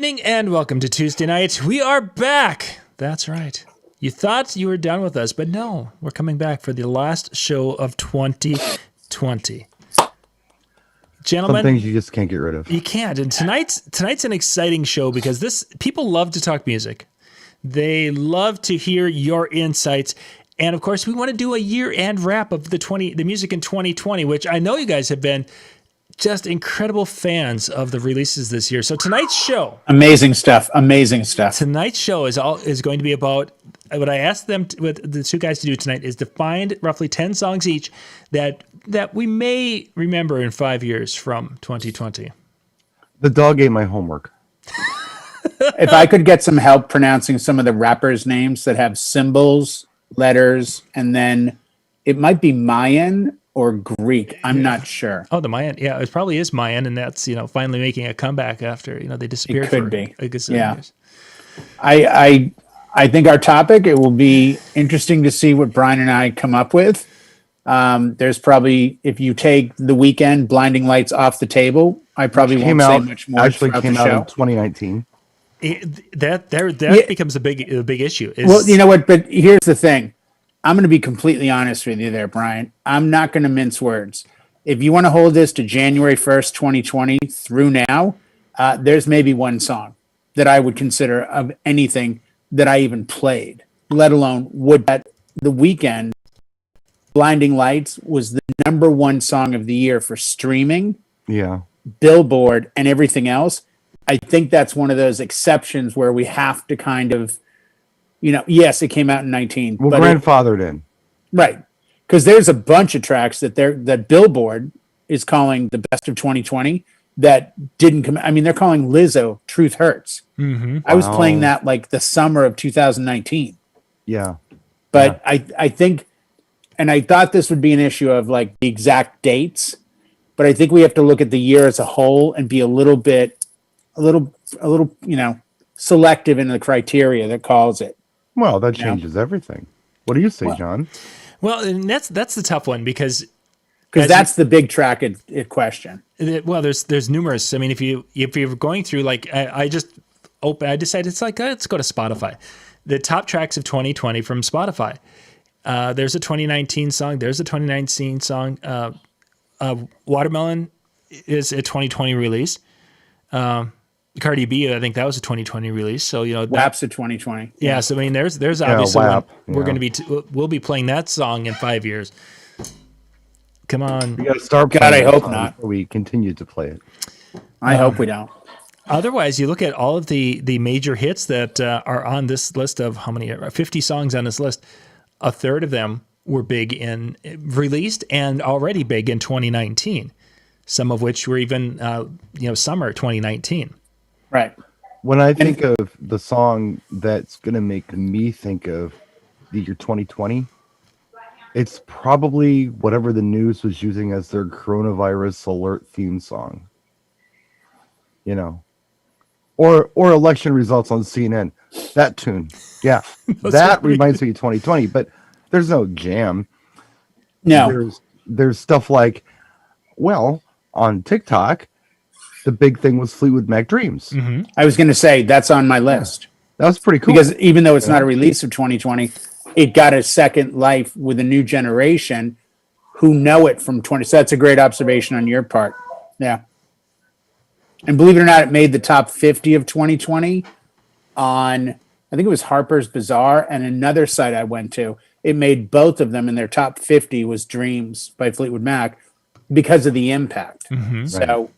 evening and welcome to Tuesday night. We are back. That's right. You thought you were done with us, but no, we're coming back for the last show of 2020. Gentlemen, some things you just can't get rid of. You can't. And tonight's an exciting show because people love to talk music. They love to hear your insights. And of course, we want to do a year-end wrap of the music in 2020, which I know you guys have been just incredible fans of the releases this year. So tonight's show, amazing stuff. Tonight's show is going to be about what I asked with the two guys to do tonight is to find roughly 10 songs each that we may remember in 5 years from 2020. The dog ate my homework. If I could get some help pronouncing some of the rappers' names that have symbols, letters, and then it might be Mayan or Greek. I'm not sure. Oh, the Mayan. Yeah, it probably is Mayan, and that's, finally making a comeback after, they disappeared for a gazillion years. I think our topic, it will be interesting to see what Brian and I come up with. There's probably, if you take The Weeknd, Blinding Lights off the table, I probably won't say much more. Actually came out in 2019. That becomes a big issue. Well, you know what? But here's the thing. I'm going to be completely honest with you there, Brian. I'm not going to mince words. If you want to hold this to January 1st, 2020 through now, there's maybe one song that I would consider of anything that I even played, let alone would that The Weeknd, Blinding Lights was the #1 song of the year for streaming, Billboard, and everything else. I think that's one of those exceptions where we have to kind of, yes, it came out in 19. Well, grandfathered in. Right. Because there's a bunch of tracks that Billboard is calling the best of 2020 that didn't come. I mean, they're calling Lizzo Truth Hurts. Mm-hmm. I was playing that like the summer of 2019. Yeah. But I think, and I thought this would be an issue of like the exact dates, but I think we have to look at the year as a whole and be a little, selective in the criteria that calls it. Well, that changes everything. What do you say, John? Well, and that's the tough one because that's the big track at question. Well, there's numerous. I mean, if you're going through like I decided it's like let's go to Spotify, the top tracks of 2020 from Spotify. There's a 2019 song. There's a 2019 song. Watermelon is a 2020 release. Cardi B, I think that was a 2020 release. So WAP's a 2020. Yeah, so I mean, there's obviously WAP, we're going to we'll be playing that song in 5 years. Come on, we got to start. God, I hope not. We continue to play it. I hope we don't. Otherwise, you look at all of the major hits that are on this list of how many 50 songs on this list. A third of them were released and already big in 2019. Some of which were even summer 2019. Right. When I think of the song that's going to make me think of the year 2020, it's probably whatever the news was using as their coronavirus alert theme song. Or election results on CNN. That tune. Yeah. That reminds me of 2020, but there's no jam. No. There's stuff like, on TikTok, the big thing was Fleetwood Mac Dreams. Mm-hmm. I was going to say that's on my list. That was pretty cool. Because even though it's not a release of 2020, it got a second life with a new generation who know it from 20. So that's a great observation on your part. Yeah. And believe it or not, it made the top 50 of 2020 on, I think it was Harper's Bazaar and another site I went to. It made both of them in their top 50 was Dreams by Fleetwood Mac because of the impact. Mm-hmm. So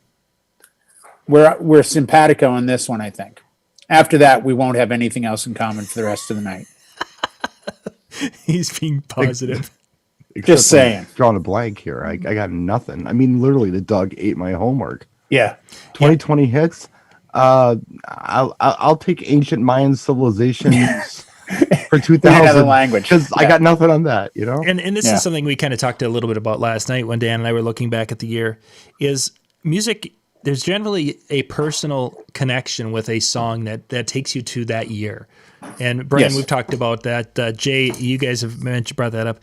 we're simpatico on this one, I think. After that, we won't have anything else in common for the rest of the night. He's being positive. Just saying. I'm drawing a blank here. I got nothing. I mean, literally, the dog ate my homework. Yeah. 2020 hits. I'll take ancient Mayan civilizations for 2000 language because I got nothing on that. And this is something we kind of talked a little bit about last night when Dan and I were looking back at the year. Is music? There's generally a personal connection with a song that takes you to that year. And Brian, we've talked about that. Jay, you guys have brought that up.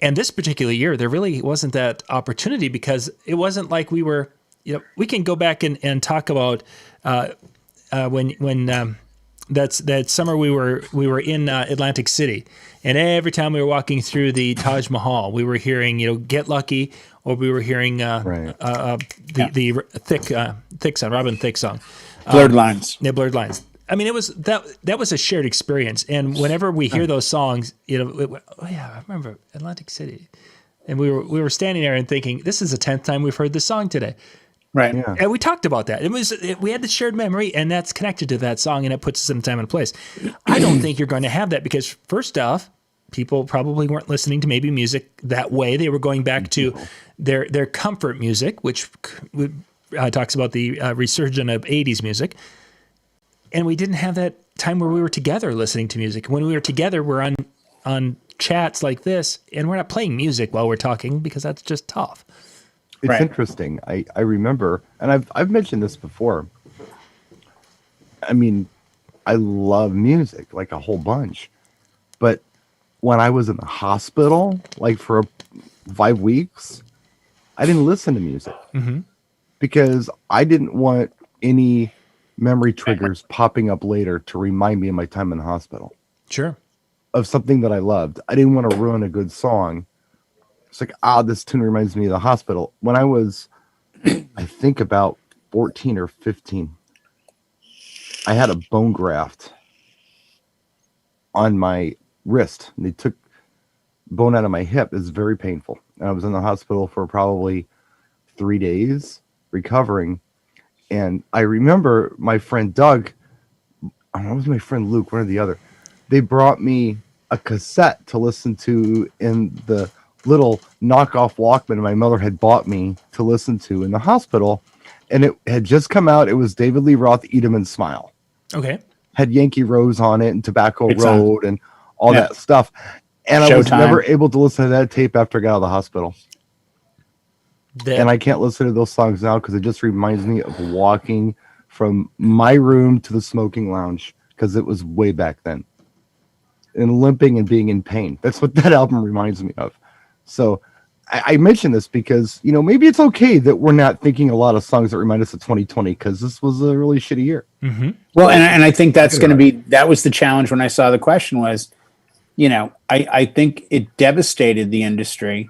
And this particular year, there really wasn't that opportunity because it wasn't like we were, we can go back and talk about when that summer we were in Atlantic City, and every time we were walking through the Taj Mahal, we were hearing Get Lucky, or we were hearing the Thick song, Robin Thicke song, Blurred Lines. Yeah, Blurred Lines. I mean, it was that was a shared experience, and whenever we hear those songs, oh yeah, I remember Atlantic City, and we were standing there and thinking, this is the 10th time we've heard this song today. Right. Yeah. And we talked about that. We had the shared memory, and that's connected to that song, and it puts us in time and place. I don't think you're going to have that because, first off, people probably weren't listening to maybe music that way. They were going back to their comfort music, which talks about the resurgence of 80s music. And we didn't have that time where we were together listening to music. When we were together, we're on chats like this, and we're not playing music while we're talking because that's just tough. It's interesting. I remember, and I've mentioned this before. I mean, I love music, like a whole bunch. But when I was in the hospital, like for 5 weeks, I didn't listen to music because I didn't want any memory triggers popping up later to remind me of my time in the hospital. Sure. Of something that I loved. I didn't want to ruin a good song. It's like, this tune reminds me of the hospital. When I was, I think about 14 or 15, I had a bone graft on my wrist. And they took bone out of my hip. It was very painful. And I was in the hospital for probably 3 days recovering. And I remember my friend Doug, I don't know, it was my friend Luke, one or the other. They brought me a cassette to listen to in the little knockoff Walkman my mother had bought me to listen to in the hospital. And it had just come out. It was David Lee Roth, Eat 'em and Smile. Okay. Had Yankee Rose on it and Tobacco Road and all that stuff. And I was Showtime. never able to listen to that tape after I got out of the hospital. And I can't listen to those songs now because it just reminds me of walking from my room to the smoking lounge because it was way back then. And limping and being in pain. That's what that album reminds me of. So I mention this because, maybe it's okay that we're not thinking a lot of songs that remind us of 2020 because this was a really shitty year. Mm-hmm. Well, and I think that's going to be, that was the challenge when I saw the question was, I think it devastated the industry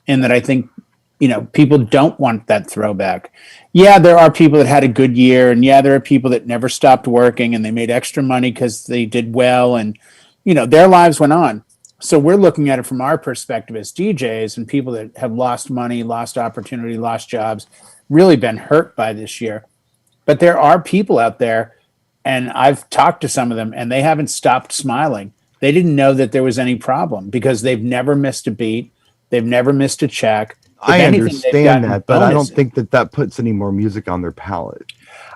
in that I think, people don't want that throwback. Yeah, there are people that had a good year, and yeah, there are people that never stopped working and they made extra money because they did well, and their lives went on. So we're looking at it from our perspective as DJs and people that have lost money, lost opportunity, lost jobs, really been hurt by this year. But there are people out there, and I've talked to some of them, and they haven't stopped smiling. They didn't know that there was any problem because they've never missed a beat. They've never missed a check. I understand that, but I don't think that puts any more music on their palette.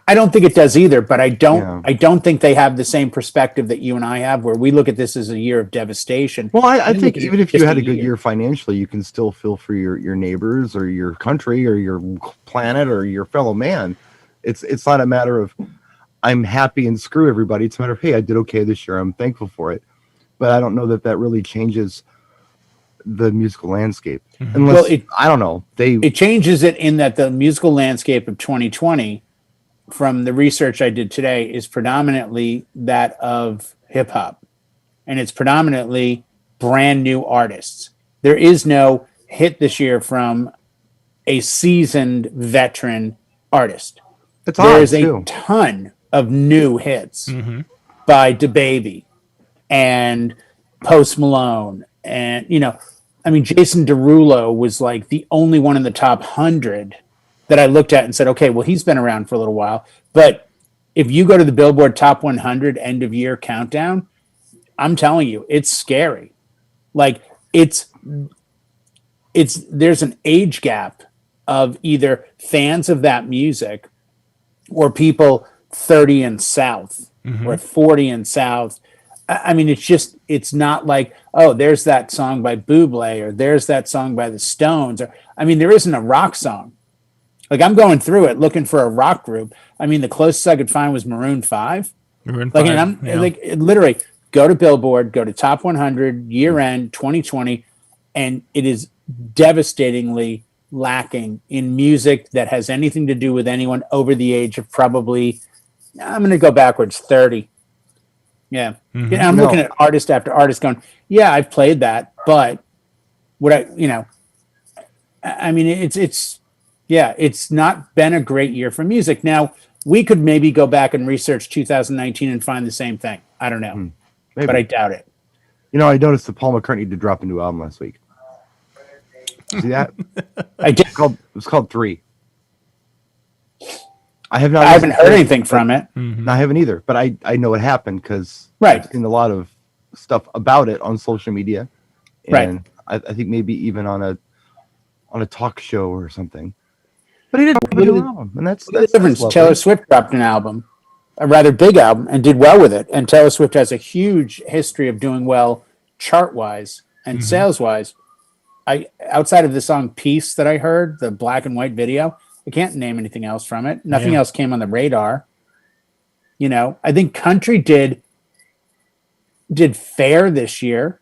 I don't think it does either, but I don't think they have the same perspective that you and I have, where we look at this as a year of devastation. Well, I think even if you had a good year financially, you can still feel for your neighbors or your country or your planet or your fellow man. It's not a matter of I'm happy and screw everybody. It's a matter of, hey, I did okay this year. I'm thankful for it. But I don't know that really changes the musical landscape. Unless, I don't know. It changes it in that the musical landscape of 2020, from the research I did today, is predominantly that of hip hop. And it's predominantly brand new artists. There is no hit this year from a seasoned veteran artist. There is a ton of new hits by DaBaby and Post Malone. And, Jason Derulo was like the only one in the top 100 that I looked at and said, okay, well, he's been around for a little while. But if you go to the Billboard Top 100 end of year countdown, I'm telling you, it's scary. Like there's an age gap of either fans of that music or people 30 and south or 40 and south. I mean, it's not like, oh, there's that song by Bublé or there's that song by the Stones. There isn't a rock song. Like, I'm going through it looking for a rock group. The closest I could find was Maroon 5. Literally go to Billboard, go to Top 100, year end 2020, and it is devastatingly lacking in music that has anything to do with anyone over the age of probably, I'm going to go backwards 30. Yeah. I'm No. looking at artist after artist going, yeah, I've played that, but what I mean, it's not been a great year for music. Now, we could maybe go back and research 2019 and find the same thing. I don't know, Maybe. but I doubt it. I noticed that Paul McCartney did drop a new album last week. See that? I did. It was called 3. I have not. I haven't listened heard to anything from it. No, I haven't either, but I know it happened because Right. I've seen a lot of stuff about it on social media, and Right. I think maybe even on a talk show or something. But he did drop a new album, and that's The difference. lovely. Taylor Swift dropped an album, a rather big album, and did well with it. And Taylor Swift has a huge history of doing well chart wise and sales wise. Outside of the song "Peace" that I heard, the black and white video, I can't name anything else from it. Nothing else came on the radar. I think country did fair this year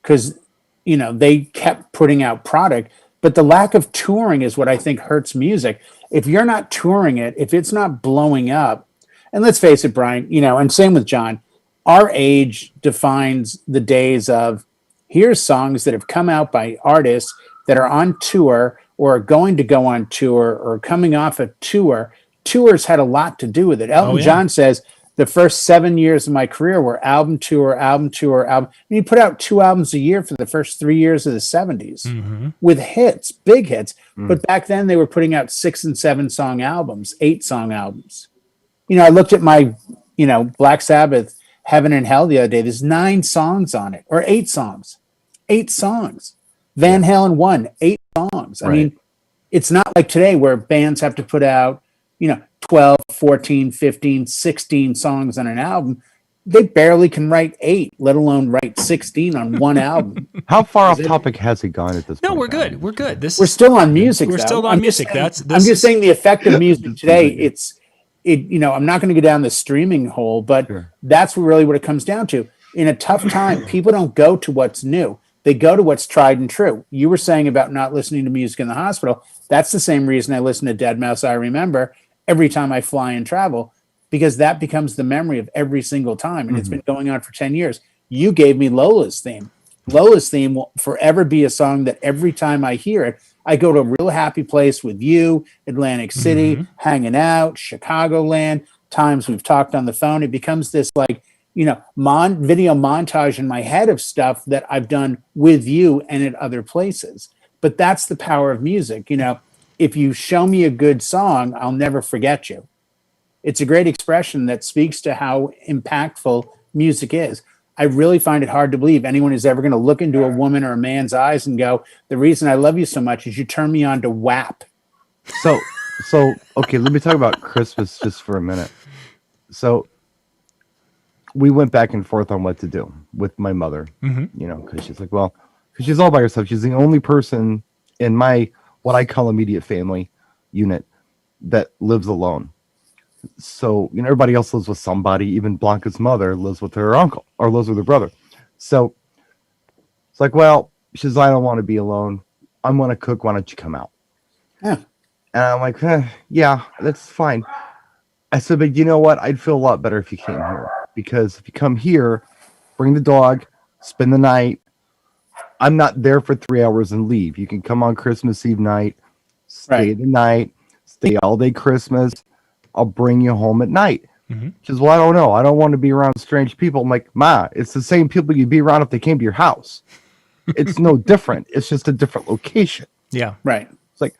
because they kept putting out product, but the lack of touring is what I think hurts music. If you're not touring it, if it's not blowing up, and let's face it, Brian, and same with John, our age defines the days of here's songs that have come out by artists that are on tour or are going to go on tour or coming off a tour. Tours had a lot to do with it. Elton John says the first 7 years of my career were album, tour, album, tour, album. And he put out 2 albums a year for the first 3 years of the 70s with hits, big hits. But back then they were putting out 6 and 7 song albums, 8 song albums. I looked at my, Black Sabbath Heaven and Hell the other day. There's 9 songs on it, or 8 songs. 8 songs. Van Halen 1, 8 songs. I mean, it's not like today where bands have to put out, 12, 14, 15, 16 songs on an album. They barely can write 8, let alone write 16 on one album. How far off topic has it gone at this point? No, we're good. We're good. We're still on music. We're though. still on music. I'm just saying the effect of music today. I'm not going to go down the streaming hole, but that's really what it comes down to. In a tough time, people don't go to what's new. They go to what's tried and true. You were saying about not listening to music in the hospital. That's the same reason I listen to Dead Mouse I Remember every time I fly and travel, because that becomes the memory of every single time. And it's been going on for 10 years. You gave me Lola's theme. Lola's theme will forever be a song that every time I hear it, I go to a real happy place with you, Atlantic City, hanging out, Chicagoland, times we've talked on the phone. It becomes this video montage in my head of stuff that I've done with you and at other places. But that's the power of music. If you show me a good song, I'll never forget you. It's a great expression that speaks to how impactful music is. I really find it hard to believe anyone is ever going to look into a woman or a man's eyes and go, the reason I love you so much is you turn me on to WAP. So okay, let me talk about Christmas just for a minute. So we went back and forth on what to do with my mother, because she's like, because she's all by herself. She's the only person in my, what I call immediate family unit that lives alone. So, everybody else lives with somebody. Even Blanca's mother lives with her uncle or lives with her brother. So it's like, she says, I don't want to be alone. I'm going to cook. Why don't you come out? Yeah. And I'm like, yeah, that's fine. I said, but you know what? I'd feel a lot better if you came here, because if you come here, bring the dog, spend the night. I'm not there for 3 hours and leave. You can come on Christmas Eve night, stay the night, stay all day Christmas. I'll bring you home at night. She says, I don't know. I don't want to be around strange people. I'm like, Ma, it's the same people you'd be around if they came to your house. It's no different. It's just a different location. Yeah. Right. It's like,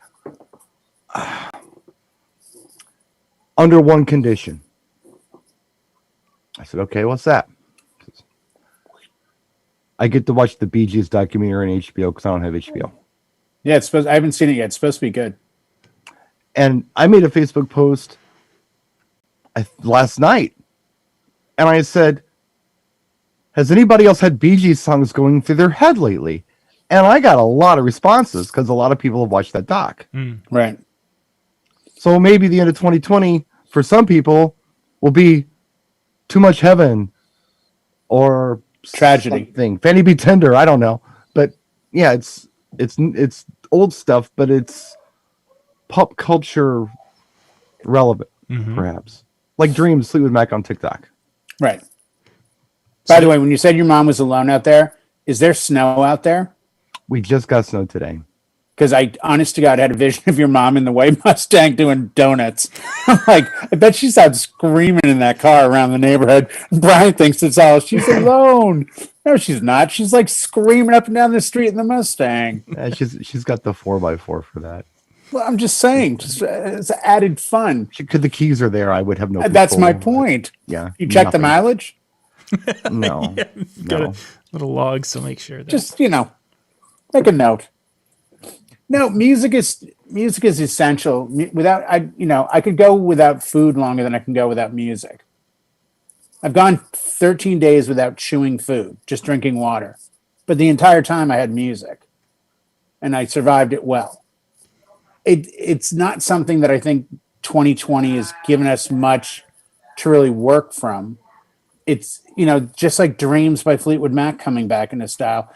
under one condition. I said, okay, what's that? I get to watch the Bee Gees documentary on HBO because I don't have HBO. Yeah, I haven't seen it yet. It's supposed to be good. And I made a Facebook post last night, and I said, has anybody else had Bee Gees songs going through their head lately? And I got a lot of responses because a lot of people have watched that doc. Right. So maybe the end of 2020 for some people will be Too Much Heaven or Tragedy. Something. Fanny Be Tender. I don't know, but yeah, it's old stuff, but it's pop culture relevant, perhaps. Like Dreams, Fleetwood Mac on TikTok. Right. By the way, when you said your mom was alone out there, is there snow out there? We just got snow today. Because I, honest to God, had a vision of your mom in the white Mustang doing donuts. I'm like, I bet she's out screaming in that car around the neighborhood. Brian thinks it's all she's alone. No, she's not. She's like screaming up and down the street in the Mustang. She's got the 4x4 for that. Well, I'm just saying, it's added fun. The keys are there. I would have no. That's my control. point. Yeah. You check the mileage? No. Got No. a little log, so make sure that Just, make a note. No, music is essential. Without I could go without food longer than I can go without music. I've gone 13 days without chewing food, just drinking water. But the entire time I had music. And I survived it well. It's not something that I think 2020 has given us much to really work from. It's, just like Dreams by Fleetwood Mac coming back into style.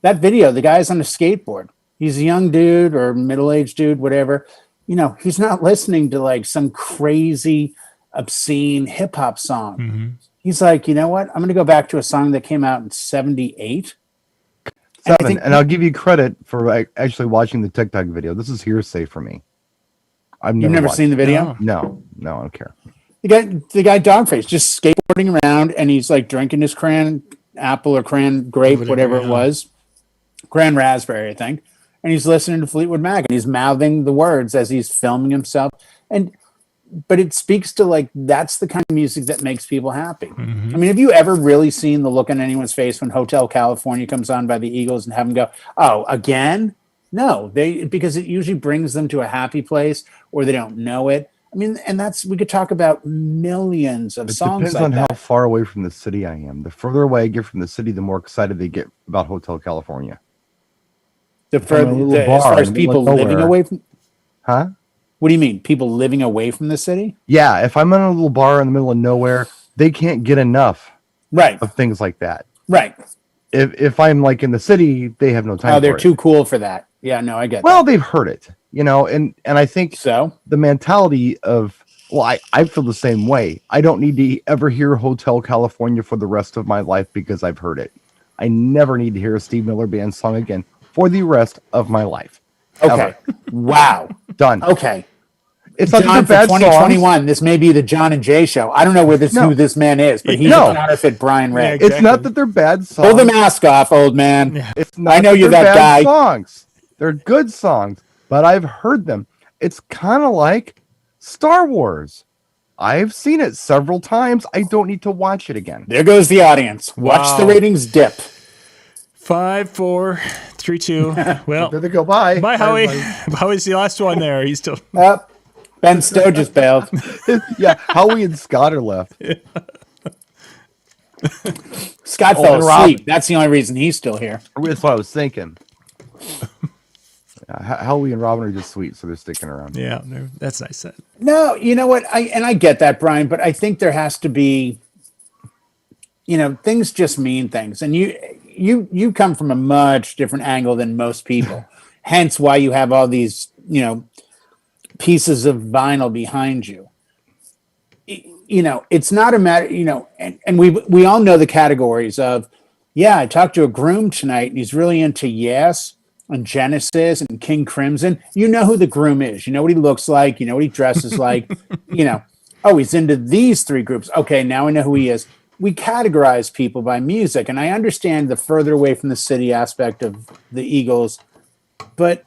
That video, the guy's on a skateboard. He's a young dude or middle-aged dude, whatever. He's not listening to like some crazy, obscene hip hop song. Mm-hmm. He's like, you know what? I'm going to go back to a song that came out in 78. And I'll give you credit for actually watching the TikTok video. This is hearsay for me. You've never seen the video? No, I don't care. The guy Dogface just skateboarding around, and he's like drinking his cran apple or cran grape, whatever it was, cran raspberry, I think. And he's listening to Fleetwood Mac, and he's mouthing the words as he's filming himself. But it speaks to like that's the kind of music that makes people happy. Mm-hmm. I mean, have you ever really seen the look on anyone's face when Hotel California comes on by the Eagles and have them go, "Oh, again"? No, because it usually brings them to a happy place, or they don't know it. I mean, and we could talk about millions of songs. It depends on how far away from the city I am. The further away I get from the city, the more excited they get about Hotel California. As far as people living away from, huh? What do you mean? People living away from the city? Yeah, if I'm in a little bar in the middle of nowhere, they can't get enough of things like that. Right. If I'm like in the city, they have no time. Oh, they're too cool for that. Yeah, no, I get Well, that. they've heard it, and I think so. The mentality of, I feel the same way. I don't need to ever hear Hotel California for the rest of my life because I've heard it. I never need to hear a Steve Miller Band song again for the rest of my life. Okay. Ever. Wow. Done. Okay. It's not John, the bad for 2021, this may be the John and Jay show. I don't know who this man is, but he's a counterfeit Brian Ray. Yeah, exactly. It's not that they're bad songs. Pull the mask off, old man. Yeah. It's not I know you're that guy. Songs. They're good songs, but I've heard them. It's kind of like Star Wars. I've seen it several times. I don't need to watch it again. There goes the audience. Watch the ratings dip. 5, 4, 3, 2. Well, There they go. Bye. bye, Howie. Howie's the last one there. He's still. Up. Ben Stowe just bailed. Yeah, Howie and Scott are left. Scott fell asleep. That's the only reason he's still here. That's what I was thinking. Howie and Robin are just sweet, so they're sticking around. Yeah, that's nice. No, you know what? I get that, Brian, but I think there has to be, things just mean things. And you come from a much different angle than most people. Hence why you have all these, pieces of vinyl behind you. It's not a matter, and we all know the categories of, I talked to a groom tonight and he's really into Yes and Genesis and King Crimson. You know who the groom is. You know what he looks like. You know what he dresses like. He's into these three groups. Okay, now I know who he is. We categorize people by music, and I understand the further away from the city aspect of the Eagles, but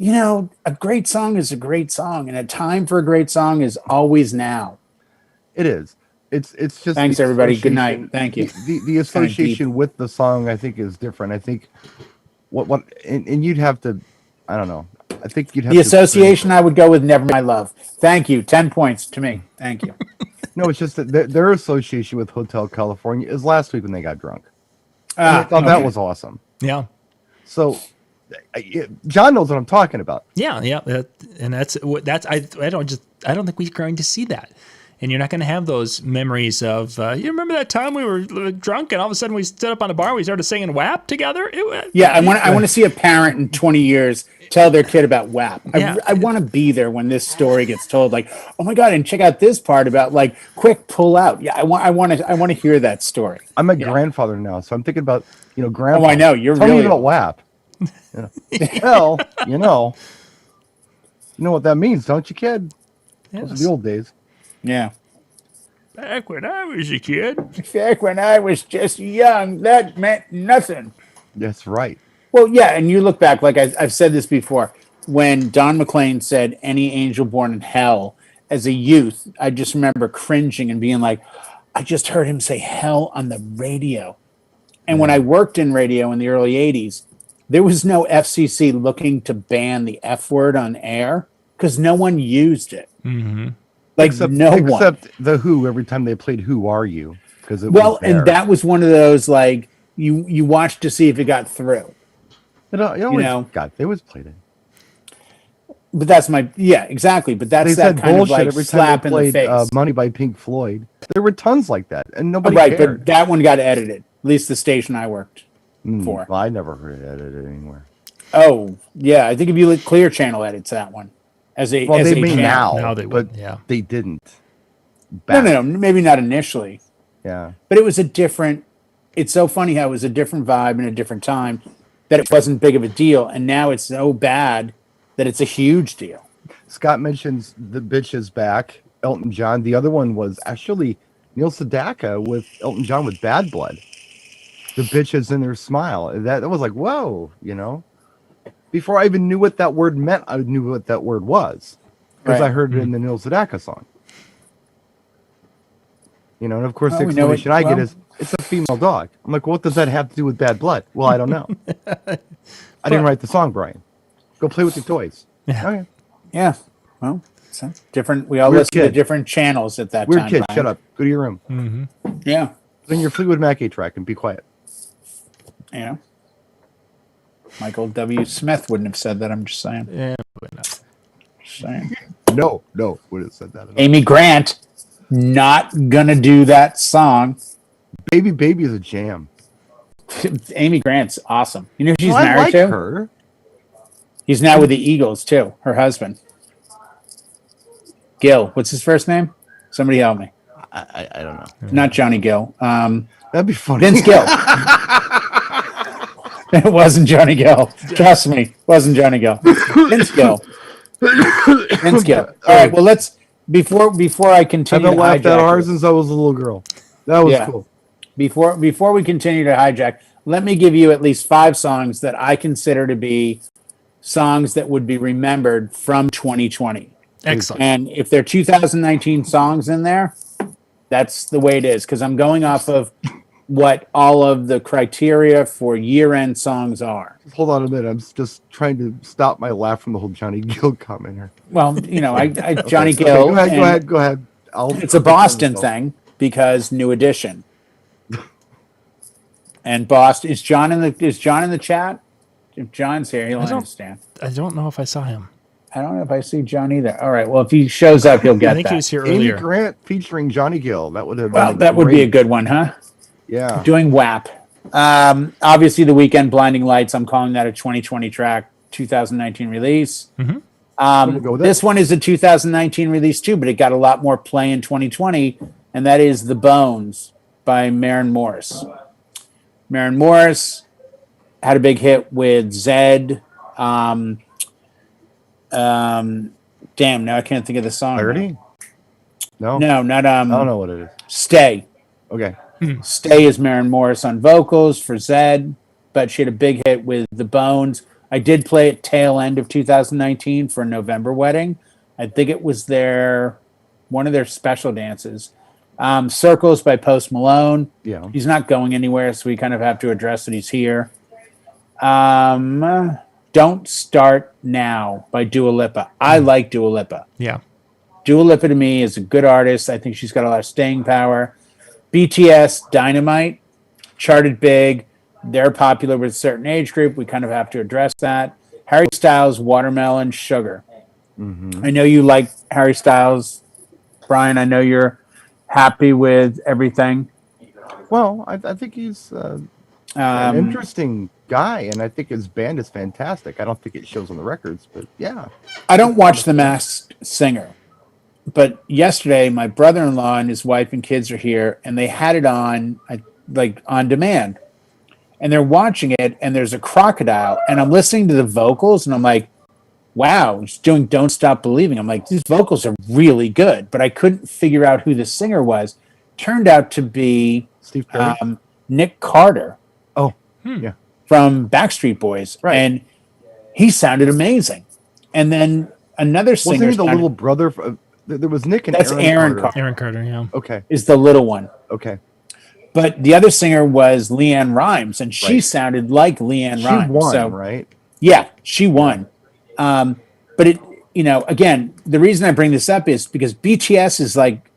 a great song is a great song, and a time for a great song is always now. It is. It's just. Thanks, everybody. Good night. Thank you. The association with the song, I think, is different. I think and you'd have to. I don't know. I think you'd have the association. I would go with "Never My Love." Thank you. 10 points to me. Thank you. No, it's just that their association with Hotel California is last week when they got drunk. I thought that was awesome. Yeah. So, John knows what I'm talking about. Yeah, and that's I don't think we're going to see that. and you're not going to have those memories of you remember that time we were drunk and all of a sudden we stood up on the bar and we started singing WAP together. I want to see a parent in 20 years tell their kid about WAP. Yeah. I want to be there when this story gets told, like, oh my God, and check out this part about like quick pull out. Yeah, I want to hear that story. I'm a grandfather now, so I'm thinking about, grandpa. Oh, I know. You're Tell really me about WAP. Well, you know what that means, don't you, kid? Those are the old days. Yeah. Back when I was a kid. Back when I was just young, that meant nothing. That's right. Well, yeah, and you look back, like I've said this before, when Don McLean said any angel born in hell, as a youth, I just remember cringing and being like, I just heard him say hell on the radio. And when I worked in radio in the early 80s, there was no FCC looking to ban the F word on air because no one used it. Mm-hmm. Like except the Who every time they played "Who Are You?" because and that was one of those like you watched to see if it got through. It was played it. But that's exactly. But that's they that said kind bullshit of like every slap time they in the played face. "Money" by Pink Floyd. There were tons like that, and nobody Right, cared. but that one got edited. At least the station I worked for. Well, I never heard it edited anywhere. Oh yeah, I think if you look, Clear Channel edits that one as a they may channel. Now they would, they didn't. No, maybe not initially. Yeah, but it was a different. It's so funny how it was a different vibe in a different time that it wasn't big of a deal, and now it's so bad that it's a huge deal. Scott mentions the Bitches back. Elton John. The other one was actually Neil Sedaka with Elton John with Bad Blood. The Bitches in Their Smile. That was like, whoa, Before I even knew what that word meant, I knew what that word was because I heard it in the Neil Sedaka song. And of course, the explanation I get is it's a female dog. I'm like, what does that have to do with Bad Blood? Well, I don't know. I didn't write the song, Brian. Go play with your toys. Yeah. Okay. Yeah. Well, so different. We all Weird listened to different channels at that Weird time. kid, Brian. shut up. Go to your room. Mm-hmm. Yeah. Then your Fleetwood Mac 8-track and be quiet. Michael W. Smith wouldn't have said that. I'm just saying. Yeah, but no. Just saying. No, would have said that. at all. Amy Grant, not gonna do that song. Baby is a jam. Amy Grant's awesome. You know who she's Well, I married like to? her. He's now with the Eagles too. Her husband, Gil. What's his first name? Somebody help me. I don't know. Not Johnny Gill. That'd be funny. Vince Gill. It wasn't Johnny Gill. Trust me, it wasn't Johnny Gill. Vince Gill. Vince Gill. All right. Well, let's before I I've continue. been to laughed at hijack her it, since I was a little girl. That was cool. Before we continue to hijack, let me give you at least 5 songs that I consider to be songs that would be remembered from 2020. Excellent. And if there are 2019 songs in there, that's the way it is because I'm going off of what all of the criteria for year-end songs are. Hold on a minute. I'm just trying to stop my laugh from the whole Johnny Gill comment here. Well, Johnny Gill. Go ahead. It's a Boston thing because New Edition. And Boston is John in the chat? If John's here, he'll understand. I don't know if I saw him. I don't know if I see John either. All right. Well, if he shows up, he'll get I think that. he was here Amy earlier. Grant featuring Johnny Gill. That would have been Well, that would be a good one, huh? Yeah. Doing WAP. Obviously, The Weeknd, Blinding Lights. I'm calling that a 2020 track, 2019 release. Mm-hmm. Go with This one is a 2019 release too, but it got a lot more play in 2020, and that is The Bones by Maren Morris. Maren Morris had a big hit with Zed. Damn, now I can't think of the song. Clarity? No, not I don't know what it is. Stay. Okay. Stay is Maren Morris on vocals for Zed, but she had a big hit with The Bones. I did play it tail end of 2019 for a November wedding. I think it was one of their special dances. Circles by Post Malone. Yeah. He's not going anywhere, so we kind of have to address that he's here. Don't Start Now by Dua Lipa. I like Dua Lipa. Yeah. Dua Lipa to me is a good artist. I think she's got a lot of staying power. BTS, Dynamite, charted big. They're popular with a certain age group. We kind of have to address that. Harry Styles, Watermelon Sugar. Mm-hmm. I know you like Harry Styles. Brian, I know you're happy with everything. Well, I think he's an interesting guy, and I think his band is fantastic. I don't think it shows on the records, but yeah. I don't watch The Masked Singer, but yesterday my brother-in-law and his wife and kids are here, and they had it on like on demand, and they're watching it, and there's a crocodile, and I'm listening to the vocals, and I'm like, wow, he's doing "Don't Stop Believing." I'm like, these vocals are really good, but I couldn't figure out who the singer was. Turned out to be Steve Perry. Nick Carter. Oh, yeah. From Backstreet Boys, Right. And he sounded amazing. And then another singer, Wasn't he the little brother? There was Nick and that's Aaron Carter. Aaron Carter, yeah. Okay. Is the little one. Okay. But the other singer was Leanne Rimes, and she sounded like Leanne Rimes. She won, so, right? Yeah, she won. But it, again, the reason I bring this up is because BTS is like,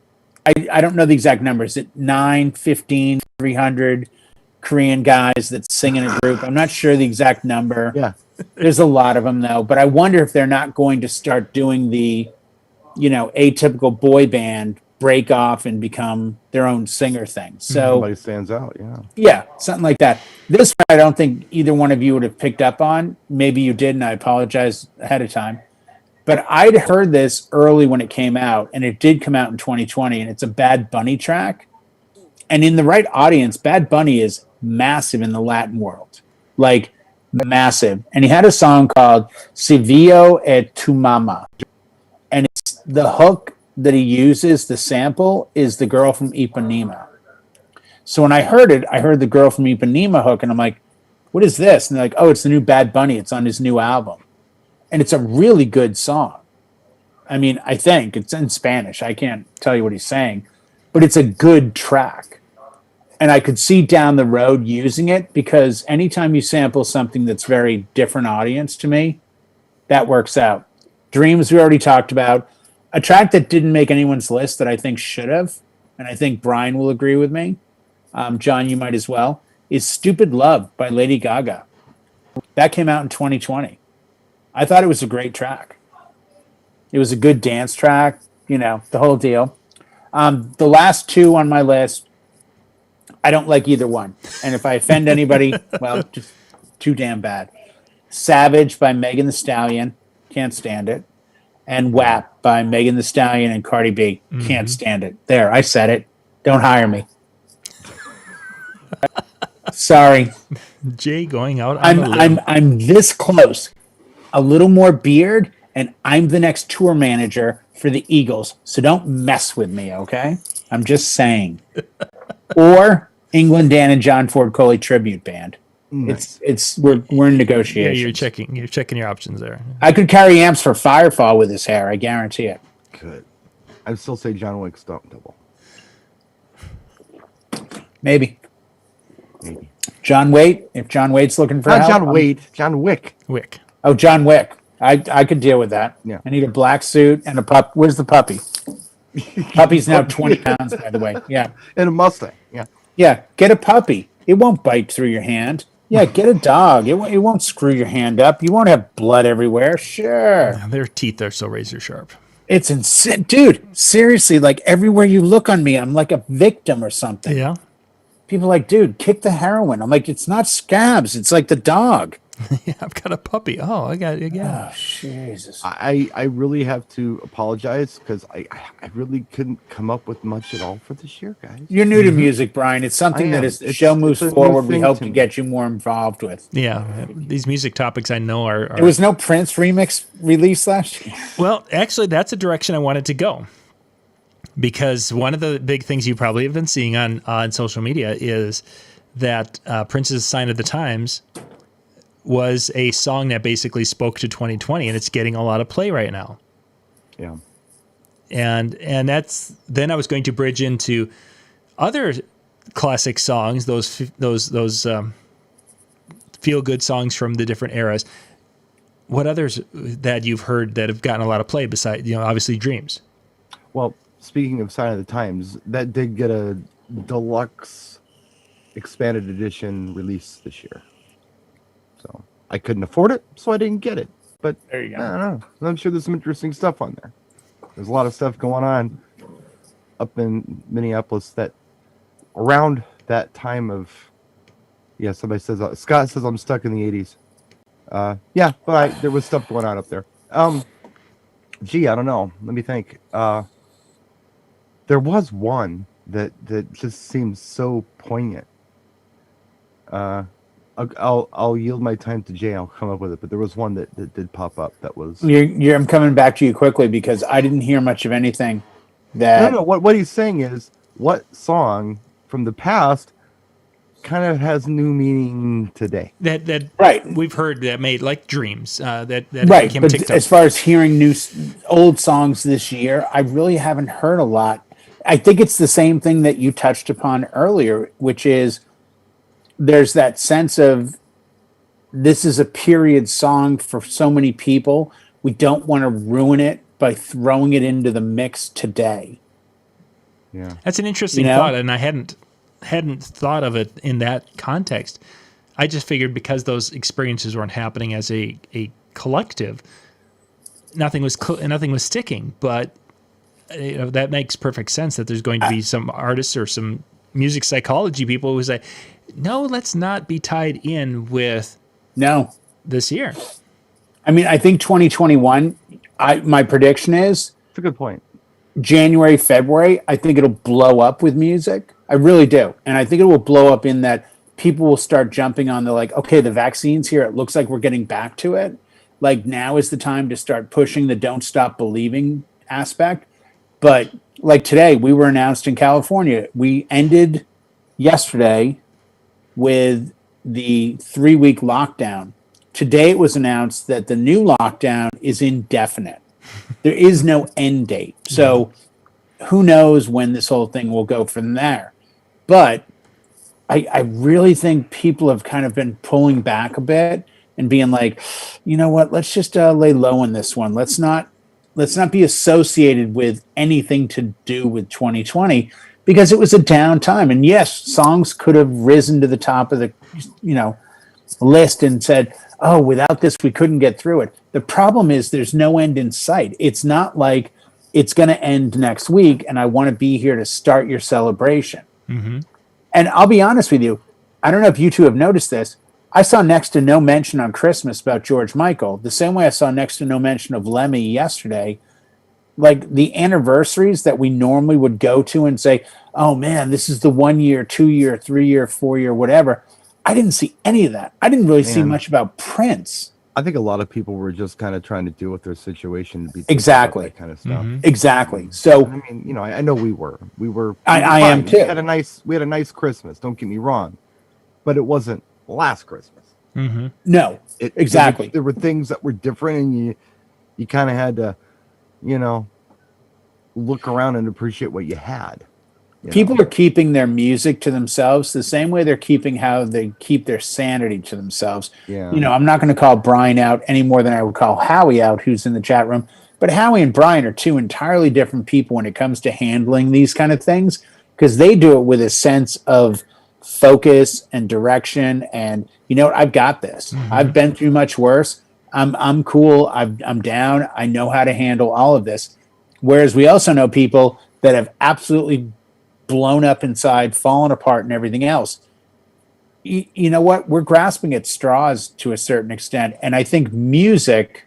I don't know the exact numbers. It 9, 15, 300 Korean guys that sing in a group. I'm not sure the exact number. Yeah. There's a lot of them though, but I wonder if they're not going to start doing the, atypical boy band break off and become their own singer thing. So Somebody stands out. Yeah. yeah, something like that. This one, I don't think either one of you would have picked up on. Maybe you did, and I apologize ahead of time. But I'd heard this early when it came out, and it did come out in 2020, and it's a Bad Bunny track. And in the right audience, Bad Bunny is massive in the Latin world, like massive. And he had a song called "Si Vio e Tu Mama," and it's the hook that he uses, the sample, is the girl from Ipanema. So when I heard it, I heard the girl from Ipanema hook, and I'm like, "What is this?" And they're like, "Oh, it's the new Bad Bunny. It's on his new album," and it's a really good song. I mean, I think it's in Spanish. I can't tell you what he's saying, but it's a good track. And I could see down the road using it because anytime you sample something that's very different audience to me, that works out. Dreams we already talked about. A track that didn't make anyone's list that I think should have, and I think Brian will agree with me, John, you might as well, is Stupid Love by Lady Gaga. That came out in 2020. I thought it was a great track. It was a good dance track, the whole deal. The last two on my list, I don't like either one. And if I offend anybody, well, just too damn bad. Savage by Megan Thee Stallion, can't stand it. And WAP by Megan Thee Stallion and Cardi B, can't stand it. There, I said it. Don't hire me. Sorry. Jay going out on a limb. I'm this close. A little more beard, and I'm the next tour manager for the Eagles. So don't mess with me, okay? I'm just saying. Or England Dan and John Ford Coley tribute band. Nice. We're in negotiations. Yeah, you're checking your options there. I could carry amps for Firefall with his hair. I guarantee it. Good. I'd still say John Wick Stomp Double. Maybe. John Waite. If John Waite's looking for Not help, John Waite. John Wick. Wick. Oh, John Wick. I could deal with that. Yeah. I need a black suit and a pup. Where's the puppy? Puppy's now 20 pounds, by the way. Yeah. And a Mustang. Yeah. Yeah. Get a puppy. It won't bite through your hand. Yeah. Get a dog. It won't screw your hand up. You won't have blood everywhere. Sure. Their teeth are so razor sharp. It's insane. Dude, seriously, like everywhere you look on me, I'm like a victim or something. Yeah. People are like, dude, kick the heroin. I'm like, it's not scabs. It's like the dog. Yeah, I've got a puppy. Oh, I got it again. Oh, Jesus. I really have to apologize because I really couldn't come up with much at all for this year, guys. You're new to music, Brian. It's something that as the show moves it's a new forward, we thing hope to to me. get you more involved with. Yeah, these music topics I know are There was no Prince remix released last year. well, actually, that's a direction I wanted to go. Because one of the big things you probably have been seeing on social media is that Prince's Sign of the Times was a song that basically spoke to 2020, and it's getting a lot of play right now. Yeah. And that's then I was going to bridge into other classic songs, those feel good songs from the different eras. What others that you've heard that have gotten a lot of play besides, obviously Dreams? Well, speaking of Sign of the Times, that did get a deluxe expanded edition release this year. So I couldn't afford it, so I didn't get it. But There you go. I don't know. I'm sure there's some interesting stuff on there. There's a lot of stuff going on. up in Minneapolis that around that time of, yeah, somebody says, Scott says I'm stuck in the 80s. Yeah, but there was stuff going on up there. Gee, I don't know. Let me think. There was one that just seems so poignant. I'll yield my time to Jay. I'll come up with it. But there was one that did pop up that was. I'm coming back to you quickly because I didn't hear much of anything. That No. What he's saying is, what song from the past kind of has new meaning today? That right. we've heard that made like Dreams. That right. became But TikTok. as far as hearing old songs this year, I really haven't heard a lot. I think it's the same thing that you touched upon earlier, which is there's that sense of this is a period song for so many people. We don't want to ruin it by throwing it into the mix today. Yeah, that's an interesting thought, and I hadn't thought of it in that context. I just figured because those experiences weren't happening as a collective, nothing was sticking. But that makes perfect sense that there's going to be some artists or some music psychology people who say, no, let's not be tied in with this year. I mean, I think 2021, my prediction is, it's a good point. January, February, I think it'll blow up with music. I really do. And I think it will blow up in that people will start jumping on okay, the vaccine's here. It looks like we're getting back to it. Like now is the time to start pushing the don't stop believing aspect. But like today, we were announced in California. We ended yesterday with the 3-week lockdown. Today it was announced that the new lockdown is indefinite. There is no end date. So who knows when this whole thing will go from there. But I really think people have kind of been pulling back a bit and being like, you know what, let's just lay low on this one. Let's not be associated with anything to do with 2020 because it was a down time. And yes, songs could have risen to the top of the list and said, oh, without this, we couldn't get through it. The problem is there's no end in sight. It's not like it's going to end next week and I want to be here to start your celebration. Mm-hmm. And I'll be honest with you. I don't know if you two have noticed this. I saw next to no mention on Christmas about George Michael, the same way I saw next to no mention of Lemmy yesterday. Like the anniversaries that we normally would go to and say, oh man, this is the 1 year, 2 year, 3 year, 4 year, whatever. I didn't see any of that. I didn't really see much about Prince. I think a lot of people were just kind of trying to deal with their situation to be exactly that kind of stuff. Mm-hmm. Exactly. So I mean, I know we were. I am too. We had a nice Christmas. Don't get me wrong, but it wasn't last Christmas. Mm-hmm. No, exactly. There were things that were different, and you kind of had to, look around and appreciate what you had. People are keeping their music to themselves the same way they're keeping how they keep their sanity to themselves. Yeah. I'm not going to call Brian out any more than I would call Howie out, who's in the chat room. But Howie and Brian are two entirely different people when it comes to handling these kind of things because they do it with a sense of focus and direction. And I've got this. Mm-hmm. I've been through much worse. I'm cool. I'm down. I know how to handle all of this. Whereas we also know people that have absolutely blown up inside, fallen apart, and everything else. You know what? We're grasping at straws to a certain extent. And I think music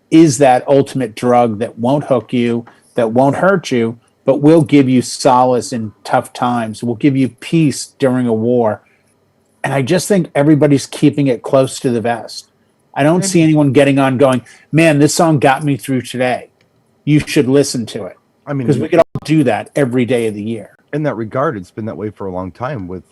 is that ultimate drug that won't hook you, that won't hurt you, but will give you solace in tough times, will give you peace during a war. And I just think everybody's keeping it close to the vest. I don't see anyone getting on going, man, this song got me through today. You should listen to it. I mean, because we could all do that every day of the year. In that regard, it's been that way for a long time with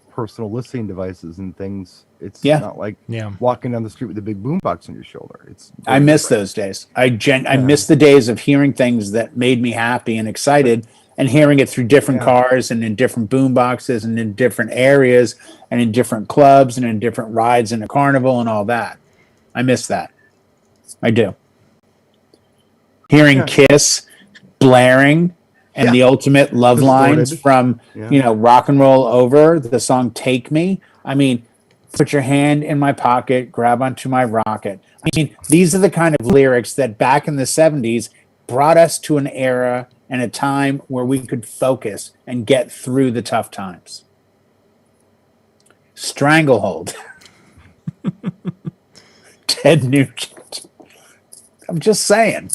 personal listening devices and things. It's not like walking down the street with a big boombox on your shoulder. I miss those days. I miss the days of hearing things that made me happy and excited and hearing it through different cars and in different boomboxes and in different areas and in different clubs and in different rides in a carnival and all that. I miss that. I do. Hearing Kiss blaring and the ultimate love lines from, Rock and Roll Over, the song Take Me. I mean, put your hand in my pocket, grab onto my rocket. I mean, these are the kind of lyrics that back in the 70s, brought us to an era and a time where we could focus and get through the tough times. Stranglehold. Ted Nugent. I'm just saying.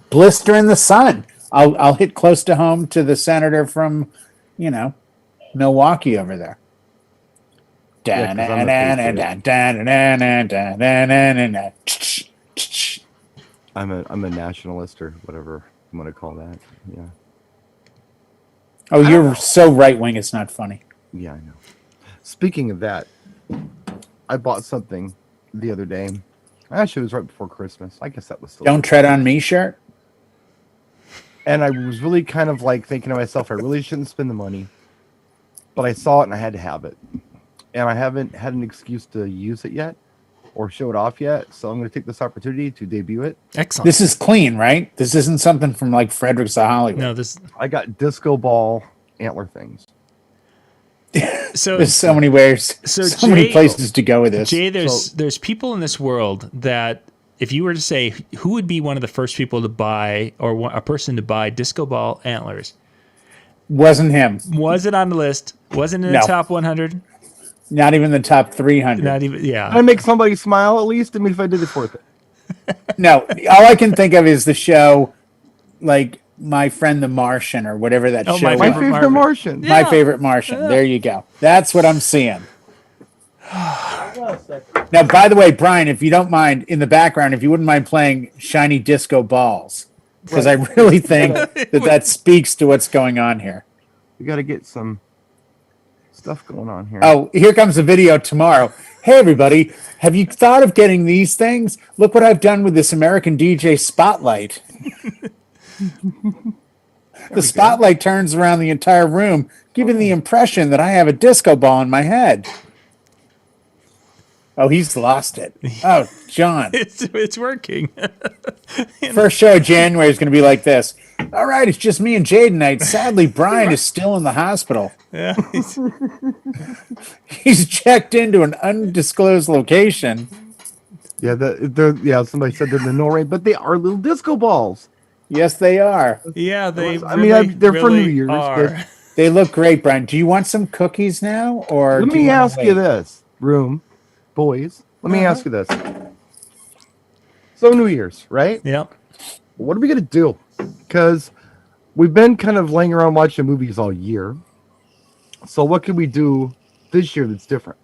Blister in the Sun. I'll hit close to home to the senator from, Milwaukee over there. Yeah, 'cause I'm a nationalist or whatever you want to call that. Yeah. Oh, you're so right wing. It's not funny. Yeah, I know. Speaking of that, I bought something the other day. Actually, it was right before Christmas. I guess that was still. Don't tread on me shirt. And I was really kind of like thinking to myself, I really shouldn't spend the money. But I saw it and I had to have it. And I haven't had an excuse to use it yet or show it off yet. So I'm going to take this opportunity to debut it. Excellent. This is clean, right? This isn't something from like Fredericks of Hollywood. No, this. I got disco ball antler things. So There's so many ways, so many places to go with this. Jay, there's people in this world that if you were to say who would be one of the first people to buy or a person to buy disco ball antlers, Wasn't him. wasn't on the list, wasn't in the No. top 100, Not even the top 300. not even I make somebody smile at least. I mean, if I did it worth it. No, all I can think of is the show, like My Friend the Martian or whatever that Oh, show. My My was. Favorite favorite Martian. Martian. My Favorite Martian. There you go. That's what I'm seeing. Now, by the way, Brian, if you don't mind, in the background, if you wouldn't mind playing Shiny Disco Balls, because I really think that speaks to what's going on here. We got to get some stuff going on here. Oh, here comes a video tomorrow. Hey, everybody, have you thought of getting these things? Look what I've done with this American DJ Spotlight. The spotlight turns around the entire room, giving the impression that I have a disco ball in my head. Oh, he's lost it. Oh, John. it's working. First show of January is going to be like this. All right, it's just me and Jay tonight. Sadly, Brian is still in the hospital. Yeah, He's checked into an undisclosed location. Yeah, somebody said they're the no rain, but they are little disco balls. Yes, they are. yeah, they. I mean, really, they're for really New Year's, are. but- They look great, Brian. Do you want some cookies now, or Let do you me wanna ask wait? you this, boys. Let me ask you this. So New Year's, right? Yep. What are we gonna do? Because we've been kind of laying around watching movies all year. So what can we do this year that's different?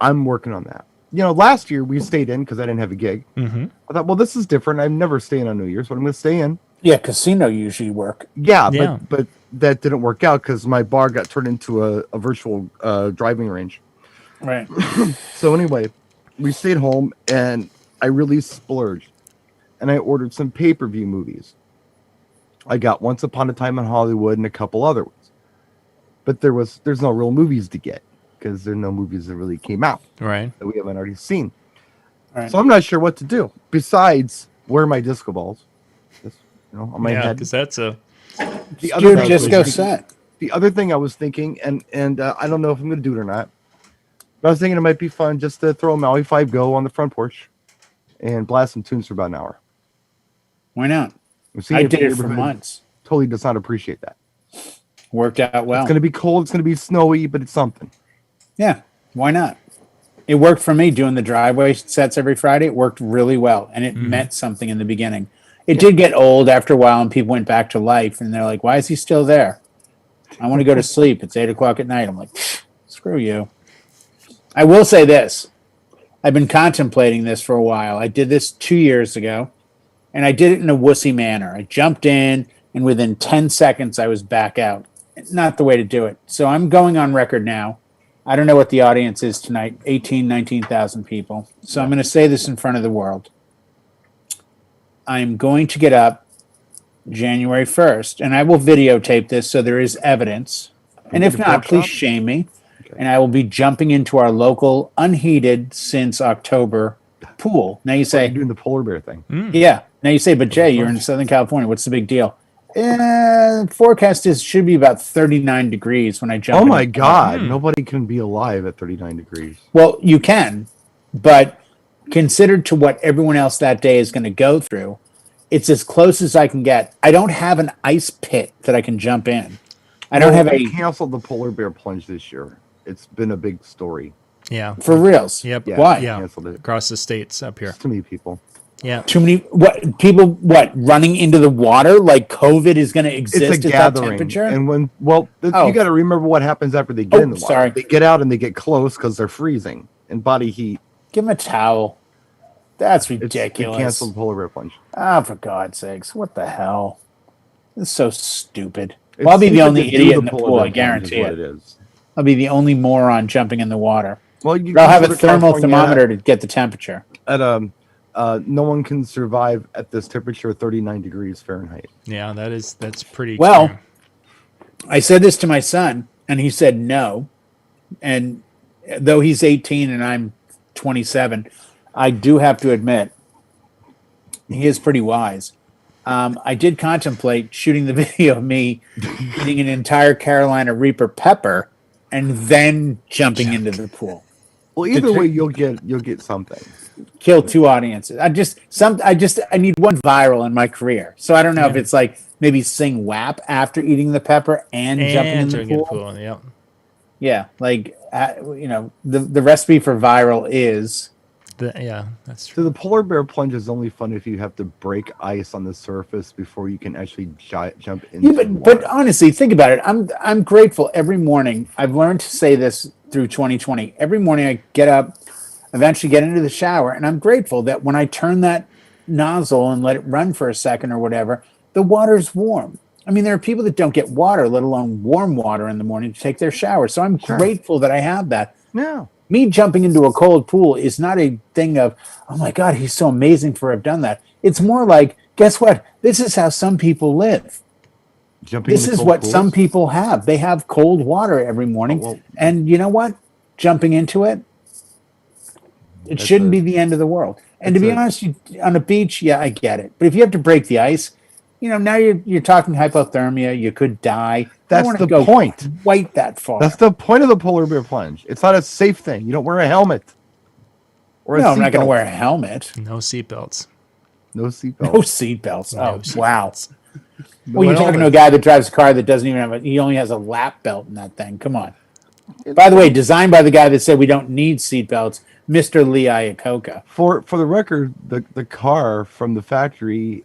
I'm working on that. Last year we stayed in because I didn't have a gig. Mm-hmm. I thought, well, this is different. I'm never staying on New Year's, but I'm going to stay in. Yeah, casino usually work. Yeah, Yeah. but that didn't work out because my bar got turned into a virtual driving range. Right. So anyway, we stayed home and I really splurged. And I ordered some pay-per-view movies. I got Once Upon a Time in Hollywood and a couple other ones. But there's no real movies to get because there are no movies that really came out Right. that we haven't already seen. Right. So I'm not sure what to do besides wear my disco balls. Just, on my Yeah, head. because that's a. The Do a thing I was disco thinking- set. The other thing I was thinking, and I don't know if I'm going to do it or not, but I was thinking it might be fun just to throw a Maui 5 Go on the front porch and blast some tunes for about an hour. Why not? We'll see I if did the it for neighborhood months. Totally does not appreciate that. Worked out well. It's going to be cold. It's going to be snowy, but it's something. Yeah, why not? It worked for me doing the driveway sets every Friday. It worked really well, and it meant something in the beginning. It did get old after a while, and people went back to life, and they're like, why is he still there? I want to go to sleep. It's 8 o'clock at night. I'm like, screw you. I will say this. I've been contemplating this for a while. I did this 2 years ago, and I did it in a wussy manner. I jumped in, and within 10 seconds, I was back out. Not the way to do it. So I'm going on record now. I don't know what the audience is tonight, 18, 19,000 people. So I'm going to say this in front of the world. I'm going to get up January 1st, and I will videotape this so there is evidence. And if not, please shame me. And I will be jumping into our local, unheated since October pool. Now you You're say, doing the polar bear thing. yeah. Now you say, but Jay, you're in Southern California. What's the big deal? Forecast should be about 39 degrees when I jump. Oh in. my God. Nobody can be alive at 39 degrees. Well, you can, but considered to what everyone else that day is going to go through, it's as close as I can get. I don't have an ice pit that I can jump in. I don't have They a canceled the polar bear plunge this year. It's been a big story. Yeah. for reals. Yep. Yeah, Why? Yeah. canceled it. Across the states up here. Just too many people. Yeah. Too many running into the water like COVID is going to exist It's a at gathering, that temperature. and you Oh. got to remember what happens after they get in the water. Sorry. They get out and they get close because they're freezing and body heat. Give him a towel. That's They ridiculous. canceled the polar bear plunge. Ah, for God's sakes! What the hell? This is so stupid. It Well, I'll be seems the like only they do idiot in the polar pool. bear I plunge guarantee is what it. it is. I'll be the only moron jumping in the water. Well, I'll have a go to thermal California thermometer to get the temperature. At no one can survive at this temperature, 39 degrees Fahrenheit. Yeah. That's pretty. Well, extreme. I said this to my son, and he said no. And though he's 18 and I'm 27, I do have to admit he is pretty wise. I did contemplate shooting the video of me eating an entire Carolina Reaper pepper and then jumping into the pool. Well, either way, you'll get something. Kill two audiences. I need one viral in my career. So I don't know if it's like maybe sing WAP after eating the pepper and jumping in the during the pool. Yep. Yeah, like the recipe for viral is That's So true. the polar bear plunge is only fun if you have to break ice on the surface before you can actually jump into yeah, the but water. honestly, think about it. I'm grateful every morning. I've learned to say this through 2020. Every morning I get up, eventually get into the shower, and I'm grateful that when I turn that nozzle and let it run for a second or whatever, the water's warm. I mean, there are people that don't get water, let alone warm water in the morning to take their shower. So I'm grateful that I have that. No. Me jumping into a cold pool is not a thing of, oh my God, he's so amazing for have done that. It's more like, guess what? This is how some people live. Jumping This into is cold what pools? some people have. They have cold water every morning. Oh, well. And you know what? Jumping into it, it shouldn't be the end of the world. And to be honest, on a beach, yeah, I get it. But if you have to break the ice, now you're talking hypothermia. You could die. I don't That's wanna the go point. quite that far. That's the point of the polar bear plunge. It's not a safe thing. You don't wear a helmet. Or a No, I'm not going seatbelt. to wear a helmet. No seatbelts. No seatbelt. No seatbelts. No Oh, seatbelts. wow. No Well, you're talking to a helmet. guy that drives a car that doesn't even have he only has a lap belt in that thing. Come on. By the way, designed by the guy that said we don't need seatbelts, Mr. Lee Iacocca. For the record, the car from the factory,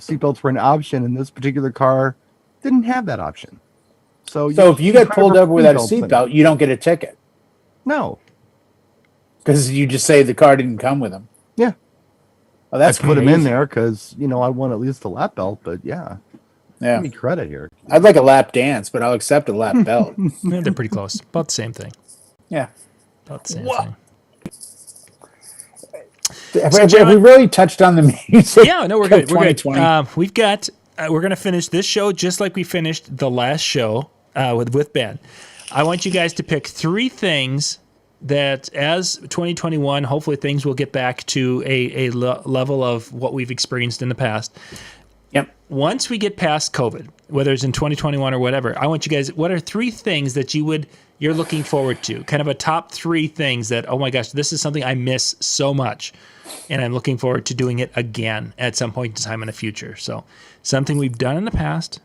seatbelts were an option, and this particular car didn't have that option. So if you get pulled over without a seatbelts in it. seatbelt, you don't get a ticket No. because you just say the car didn't come with him. Yeah. Oh, that's I put him in crazy. there because I want at least a lap belt, but yeah. Yeah, Give me credit here. I'd like a lap dance, but I'll accept a lap belt. Yeah, they're pretty close. About the same thing. Yeah. About the same What? thing. Have John- we really touched on the music? Yeah, no, we're good. We're good. 2020? We've got. We're gonna finish this show just like we finished the last show with Ben. I want you guys to pick 3 things that, as 2021, hopefully things will get back to a level of what we've experienced in the past. Yep. Once we get past COVID, whether it's in 2021 or whatever, I want you guys. What are 3 things that you're looking forward to? Kind of a top 3 things that, oh my gosh, this is something I miss so much, and I'm looking forward to doing it again at some point in time in the future. So something we've done in the past,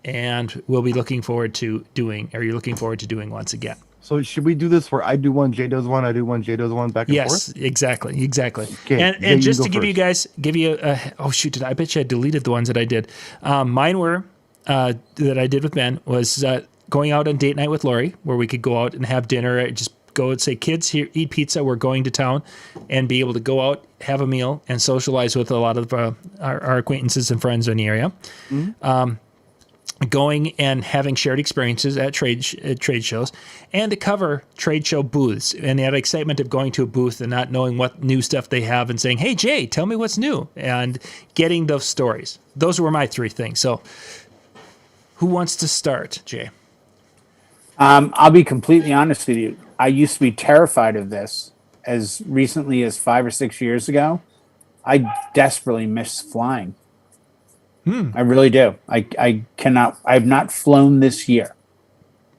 and we'll be looking forward to doing, or you're looking forward to doing once again. So should we do this where I do one, Jay does one, I do one, Jay does one, back and Yes, forth? exactly. Okay, Jay, And you just go to give you a, oh shoot, I bet you I deleted the ones that I did. Mine were, that I did with Ben was going out on date night with Lori, where we could go out and have dinner, just go and say, kids, here, eat pizza, we're going to town, and be able to go out, have a meal, and socialize with a lot of our acquaintances and friends in the area. Mm-hmm. Going and having shared experiences at trade shows, and to cover trade show booths, and that excitement of going to a booth and not knowing what new stuff they have and saying, hey, Jay, tell me what's new, and getting those stories. Those were my 3 things. So who wants to start, Jay? I'll be completely honest with you. I used to be terrified of this as recently as 5 or 6 years ago. I desperately miss flying. I really do. I cannot. I have not flown this year.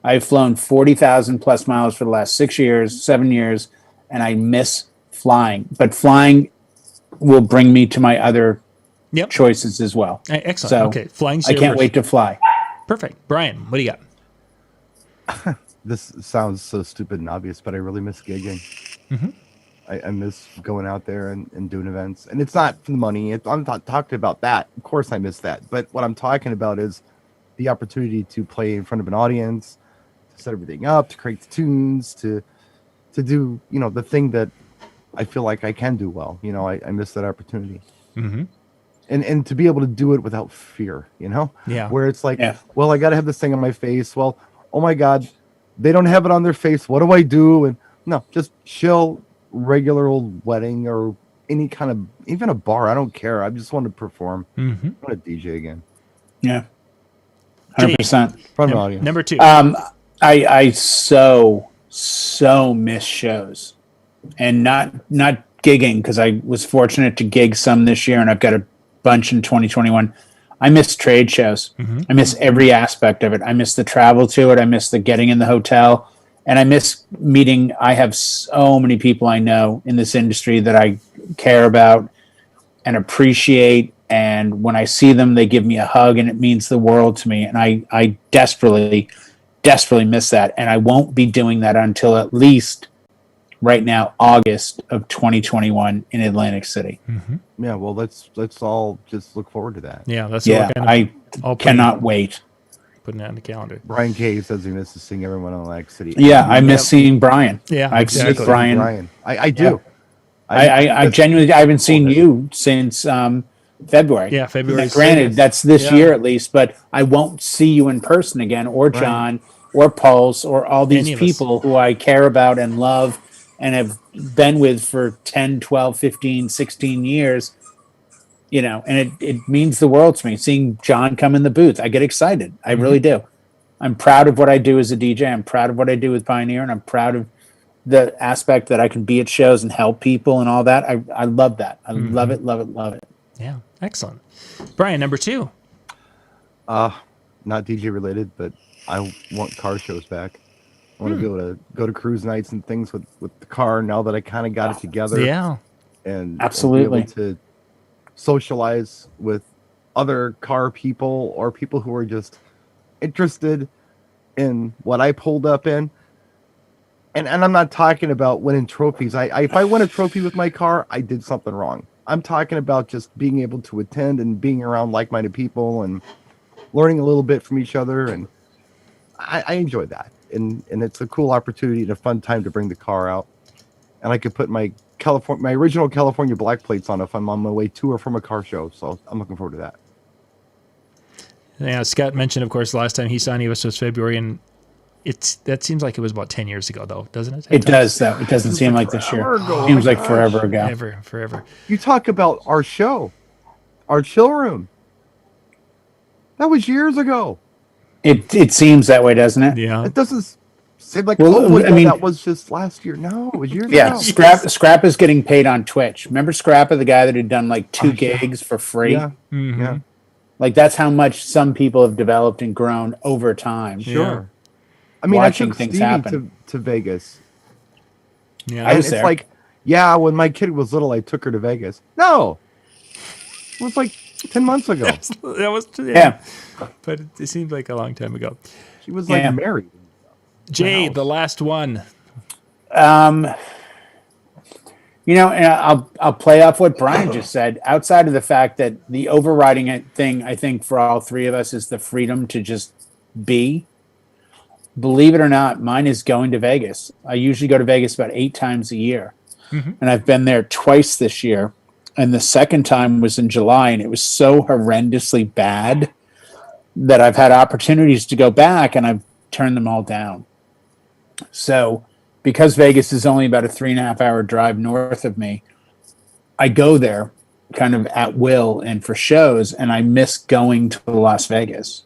I've flown 40,000 plus miles for the last 6 years, 7 years, and I miss flying, but flying will bring me to my other choices as well. Excellent. So okay, flying's I your can't first. wait to fly. Perfect. Brian, what do you got? This sounds so stupid and obvious, but I really miss gigging. I miss going out there and doing events. And it's not for the money. I'm not talking about that. Of course I miss that. But what I'm talking about is the opportunity to play in front of an audience, to set everything up, to create the tunes, to do, the thing that I feel like I can do well. I miss that opportunity. And to be able to do it without fear, Yeah. where it's like, well, I got to have this thing on my face. Well, oh my God, they don't have it on their face. What do I do? And no, just chill, regular old wedding or any kind of, even a bar. I don't care. I just want to perform. I want to DJ again. Yeah. 100%. In front of an audience. Number 2. I so miss shows, and not gigging, because I was fortunate to gig some this year and I've got a bunch in 2021. I miss trade shows. I miss every aspect of it. I miss the travel to it. I miss the getting in the hotel, and I miss meeting. I have so many people I know in this industry that I care about and appreciate. And when I see them, they give me a hug and it means the world to me. And I desperately miss that. And I won't be doing that until at least right now, August of 2021 in Atlantic City. Yeah, well, let's all just look forward to that. Yeah, that's Yeah, I cannot wait. Putting that on the calendar. Brian K says he misses seeing everyone in Atlantic City. Yeah, I miss seeing Brian. Yeah, I exactly. miss Brian. I do. I genuinely, I haven't seen you since February. Yeah, February. Granted, that's this year at least, but I won't see you in person again, or John, or Pulse, or all these people who I care about and love and have been with for 10, 12, 15, 16 years, and it means the world to me. Seeing John come in the booth, I get excited. I really do. I'm proud of what I do as a DJ. I'm proud of what I do with Pioneer, and I'm proud of the aspect that I can be at shows and help people and all that. I love that. I love it, love it, love it. Yeah, excellent. Brian, number 2. Not DJ related, but I want car shows back. I want to be able to go to cruise nights and things with the car now that I kind of got it together. Yeah. And absolutely be able to socialize with other car people or people who are just interested in what I pulled up in. And I'm not talking about winning trophies. If I win a trophy with my car, I did something wrong. I'm talking about just being able to attend and being around like-minded people and learning a little bit from each other. And I enjoy that. And it's a cool opportunity and a fun time to bring the car out. And I could put my original California black plates on if I'm on my way to or from a car show. So I'm looking forward to that. Yeah, Scott mentioned, of course, the last time he saw any of us was February, and that seems like it was about 10 years ago, though, doesn't it? It does, though. It doesn't seem like this year. It seems like forever ago. Forever. You talk about our show, our chill room. That was years ago. It seems that way, doesn't it? Yeah. It doesn't seem like, that was just last year. No, it was years ago. Yeah, Scrap is getting paid on Twitch. Remember Scrappa, the guy that had done like 2 gigs for free? Yeah. Yeah. Like, that's how much some people have developed and grown over time. Sure. I mean, Watching I took things Stevie happen. to Vegas. Yeah. I was it's there. like, yeah, when my kid was little, I took her to Vegas. No. It was like 10 months ago. That was but it seemed like a long time ago. She was like married. Jay, the last one. And I'll play off what Brian just said. Outside of the fact that the overriding thing, I think, for all three of us is the freedom to just be. Believe it or not, mine is going to Vegas. I usually go to Vegas about 8 times a year. And I've been there twice this year. And the second time was in July, and it was so horrendously bad that I've had opportunities to go back, and I've turned them all down. So because Vegas is only about a 3.5-hour drive north of me, I go there kind of at will and for shows, and I miss going to Las Vegas.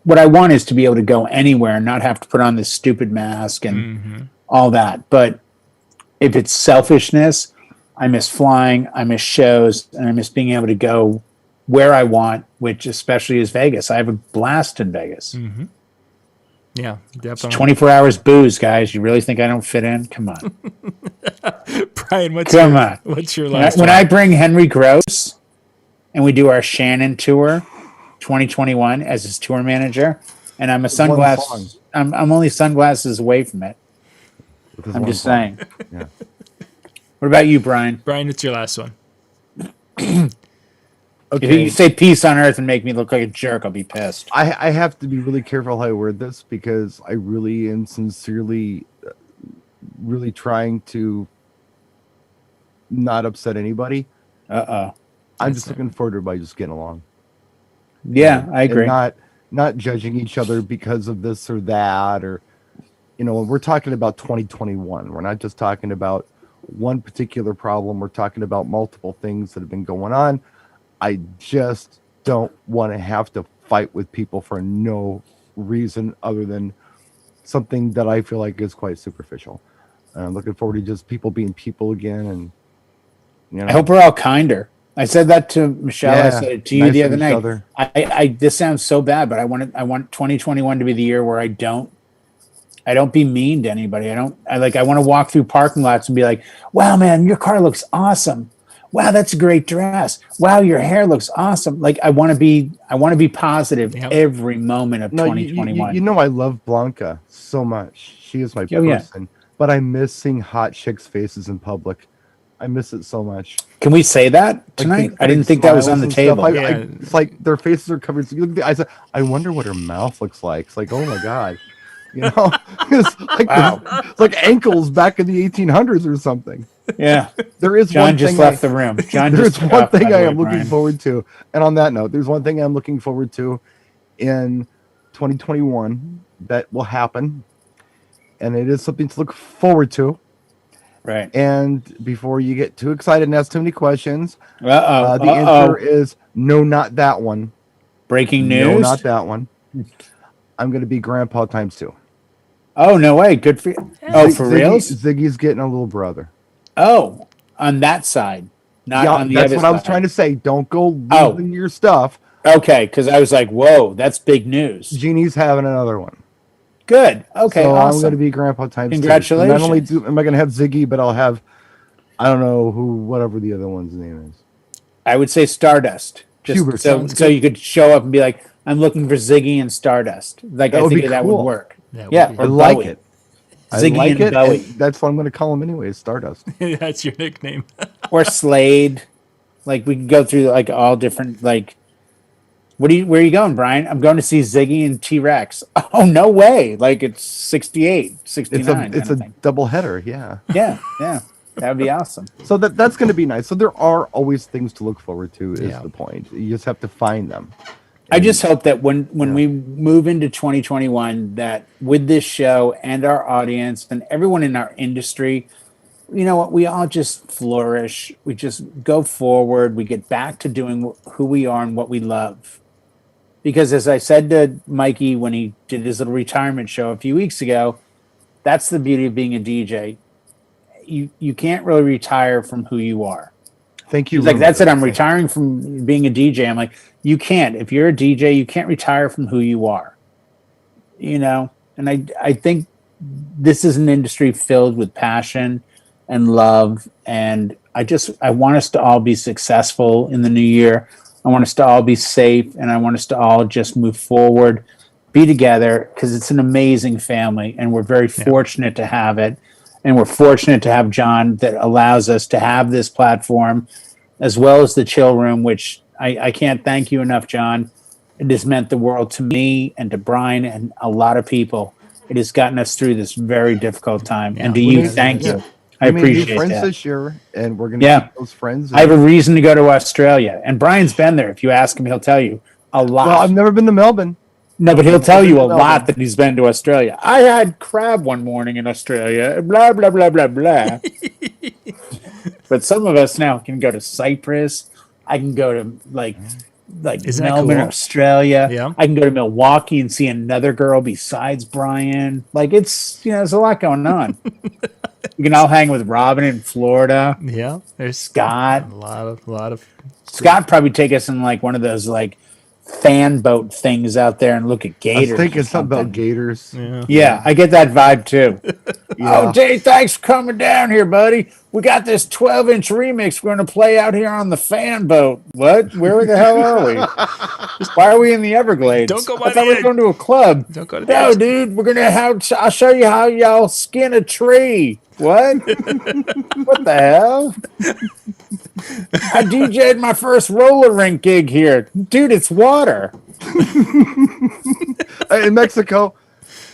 What I want is to be able to go anywhere and not have to put on this stupid mask and all that. But if it's selfishness, I miss flying, I miss shows, and I miss being able to go where I want, which especially is Vegas. I have a blast in Vegas. Yeah, definitely. 24 hours booze, guys. You really think I don't fit in? Come on. Brian, what's your last When one? I bring Henry Gross and we do our Shannon tour 2021 as his tour manager, and I'm a With one sunglass. song. I'm only sunglasses away from it. With this I'm one just song. saying. Yeah. What about you, Brian? Brian, it's your last one. If Okay. you say peace on earth and make me look like a jerk, I'll be pissed. I have to be really careful how I word this because I really am sincerely, really trying to not upset anybody. Uh-oh. I'm just looking forward to everybody just getting along. Yeah, I agree. And not judging each other because of this or that, or we're talking about 2021. We're not just talking about one particular problem. We're talking about multiple things that have been going on. I just don't want to have to fight with people for no reason other than something that I feel like is quite superficial. I'm looking forward to just people being people again, and I hope we're all kinder. I said that to Michelle. I said it to you the other night. I this sounds so bad, but I want 2021 to be the year where I don't be mean to anybody. I want to walk through parking lots and be like, "Wow, man, your car looks awesome. Wow, that's a great dress. Wow, your hair looks awesome." Like I want to be positive every moment of 2021. I love Blanca so much. She is my person, but I miss seeing hot chicks' faces in public. I miss it so much. Can we say that tonight? I didn't think that was on the table. It's like their faces are covered. So you look at the eyes. I wonder what her mouth looks like. It's like, oh my god, it's like it's like ankles back in the 1800s or something. Yeah, there is. John just left the room. There's one thing I am looking forward to, and on that note, there's one thing I'm looking forward to in 2021 that will happen, and it is something to look forward to. Right. And before you get too excited and ask too many questions, the answer answer is no, not that one. Breaking news? No, not that one. I'm going to be grandpa times 2. Oh, no way. Good for you. Oh, for reals? Ziggy's getting a little brother. Oh, on that side. Not on the other side. That's what I was trying to say. Don't go losing your stuff. Okay, because I was like, whoa, that's big news. Jeannie's having another one. Good. Okay, so awesome. I'm going to be grandpa times 2. Congratulations. Not only am I going to have Ziggy, but I'll have, I don't know whatever the other one's name is. I would say Stardust. Hubert, so you could show up and be like, I'm looking for Ziggy and Stardust. Like, I think that would work. Yeah, I like it. Ziggy and Bowie. That's what I'm going to call him anyway, Stardust. That's your nickname. Or Slade. Like, we could go through like all different like. Where are you going, Brian? I'm going to see Ziggy and T-Rex. Oh, no way. Like it's 68, 69. It's a double header. Yeah. Yeah. That would be awesome. So that's going to be nice. So there are always things to look forward to is the point. You just have to find them. I just hope that when we move into 2021, that with this show and our audience and everyone in our industry, you know what, we all just flourish. We just go forward. We get back to doing who we are and what we love. Because as I said to Mikey when he did his little retirement show a few weeks ago, that's the beauty of being a DJ. You can't really retire from who you are. Thank you. He's like, that's it. I'm retiring from being a DJ. I'm like, you can't. If you're a DJ, you can't retire from who you are. And I think this is an industry filled with passion and love. And I want us to all be successful in the new year. I want us to all be safe, and I want us to all just move forward, be together, because it's an amazing family, and we're very fortunate to have it. And we're fortunate to have John that allows us to have this platform, as well as the chill room, which I can't thank you enough, John. It has meant the world to me and to Brian and a lot of people. It has gotten us through this very difficult time. And to you, thank you. I appreciate friends that. This year, and we're going to keep those friends. I have a reason to go to Australia, and Brian's been there. If you ask him, he'll tell you a lot. Well, I've never been to Melbourne. No, but he'll tell you a lot that he's been to Australia. I had crab one morning in Australia. Blah blah blah blah blah. But some of us now can go to Cyprus. I can go to like Melbourne, cool? Australia. Yeah. I can go to Milwaukee and see another girl besides Brian. Like it's there's a lot going on. We can all hang with Robin in Florida. Yeah, there's Scott. A lot of. Scott probably take us in like one of those like fan boat things out there and look at I gators. was thinking or something about gators. Yeah, I get that vibe too. Yeah. Oh, Jay, thanks for coming down here, buddy. We got this 12-inch remix we're going to play out here on the fan boat. What? Where the hell are we? Why are we in the Everglades? Don't go by I thought the we were edge. going to a club. Don't go to the No, edge. dude, we're going to I'll show you how y'all skin a tree. What? What the hell? I DJ'd my first roller rink gig here. Dude, it's water. In Mexico.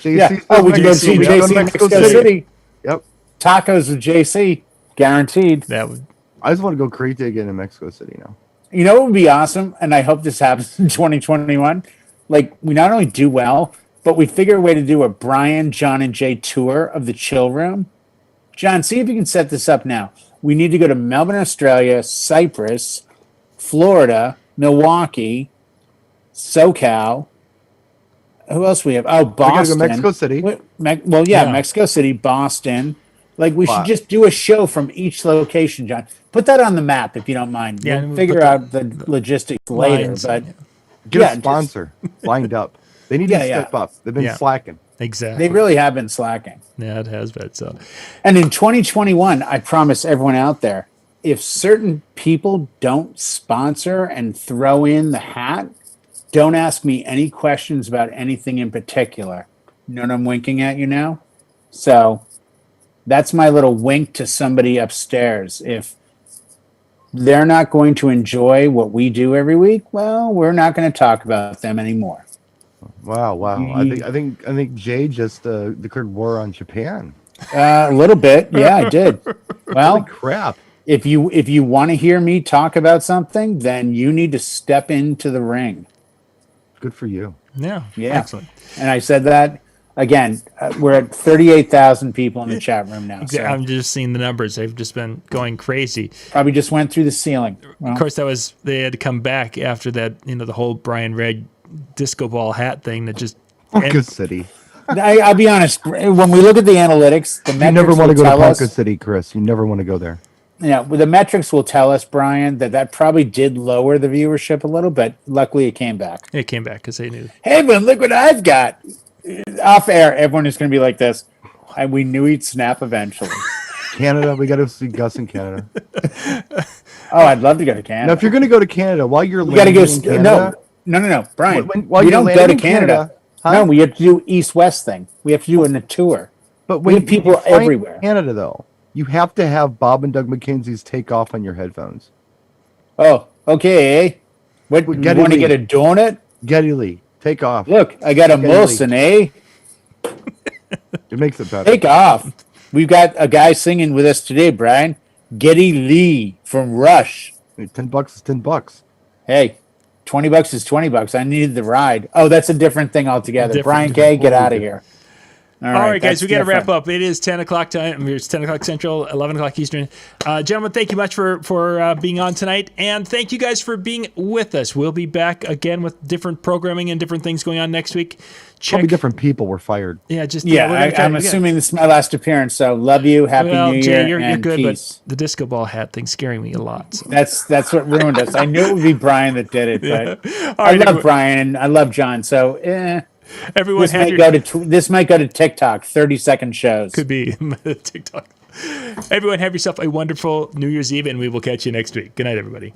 JC Yeah. Oh, would you go see We go to JC in Mexico City? Yep. Tacos with JC, guaranteed. That would. I just want to go crazy again in Mexico City now. You know what would be awesome? And I hope this happens in 2021. Like, we not only do well, but we figure a way to do a Brian, John, and Jay tour of the chill room. John, see if you can set this up now. We need to go to Melbourne, Australia, Cyprus, Florida, Milwaukee, SoCal. Who else we have? Oh, We gotta Boston. go Mexico City. Yeah. Mexico City, Boston. Like, we should Wow. just do a show from each location, John. Put that on the map if you don't mind. Yeah, We'll and we'll figure put out the logistics later. lines, But yeah. Get Yeah, a just- sponsor lined up. They need Yeah, to yeah. step up. They've been Yeah. slacking. Exactly. they really have been slacking. Yeah, it has been. So And in 2021, I promise everyone out there, if certain people don't sponsor and throw in the hat, don't ask me any questions about anything in particular. You know what I'm winking at you now? So that's my little wink to somebody upstairs. If they're not going to enjoy what we do every week, well, we're not going to talk about them anymore. Wow. I think Jay just declared war on Japan. A little bit. Yeah, I did. Well, Holy crap. if you want to hear me talk about something, then you need to step into the ring. Good for you. yeah, Yeah. excellent. And I said that again. We're at 38,000 people in the chat room now. So I'm just seeing the numbers. They've just been going crazy. probably just went through the ceiling. Well, Of course, they had to come back after that. The whole Brian Red disco ball hat thing that just. Ponca City. I'll be honest. When we look at the analytics, the You metrics never want to will go to tell Ponca us. City, Chris. You never want to go there. Yeah, well, the metrics will tell us, Brian, that probably did lower the viewership a little, but luckily it came back. It came back because they knew. Hey, man, look what I've got. Off air, everyone is going to be like this. And we knew he'd snap eventually. Canada, we got to see Gus in Canada. Oh, I'd love to go to Canada. Now, if you're going to go to Canada, while you're we got to landing go. in Canada, No, Brian. while we you're don't go landing to in Canada. huh? No, we have to do East-West thing. We have to do a tour. but we have people you fly everywhere. Canada, though, you have to have Bob and Doug McKenzie's take off on your headphones. Oh, okay. Eh? What? You Geddy want to Lee. get a donut? Geddy Lee, take off. Look, I got a Geddy Lee. Molson, eh? It makes it better. Take off. We've got a guy singing with us today, Brian. Geddy Lee from Rush. $10 is $10. Hey, $20 is $20. I needed the ride. Oh, that's a different thing altogether. Different. Brian K, get out of here. All right, guys, that's we got to wrap different. up. It is 10 o'clock time. It's 10 o'clock Central, 11 o'clock Eastern. Gentlemen, thank you much for being on tonight. And thank you guys for being with us. We'll be back again with different programming and different things going on next week. Probably different people were fired. Yeah, just Yeah, we're gonna try I'm it again. assuming this is my last appearance. So love you. Happy Well, New Jay, Year. you're and good, peace. but the disco ball hat thing's scaring me a lot. So. That's what ruined us. I knew it would be Brian that did it, but All I right, love everyone, Brian and I love John. So everyone this have might your go to this might go to TikTok. 30-second shows. could be TikTok. Everyone have yourself a wonderful New Year's Eve, and we will catch you next week. Good night, everybody.